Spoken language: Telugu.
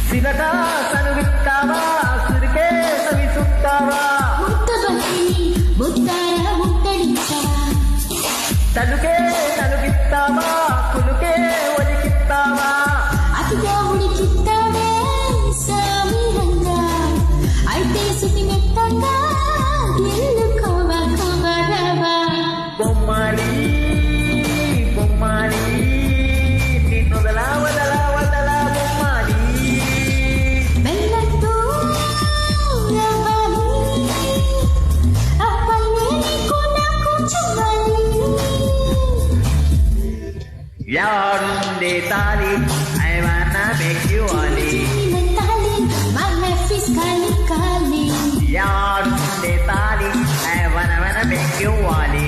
సిలక సనువిస్తావా సురికే సవిసుస్తావా తలుకే తలుగిస్తావా కులుకే ఒలికిస్తావా అతిగా ఉడికిస్తావే సామిరంగా అయితే సుతి మెత్తంగా ఎల్లుకోవా కోవరవా బొమ్మాలి బొమ్మాలి నిన్నొదలా వదలా వదలా బొమ్మాలి వెళ్ళొద్దు రవ్వాలి అప్పలే నీకు నాకు చువ్వాలి యాడుండే తాలి I wanna make you Ali my life is calling యాడుండే thali I wanna make you Ali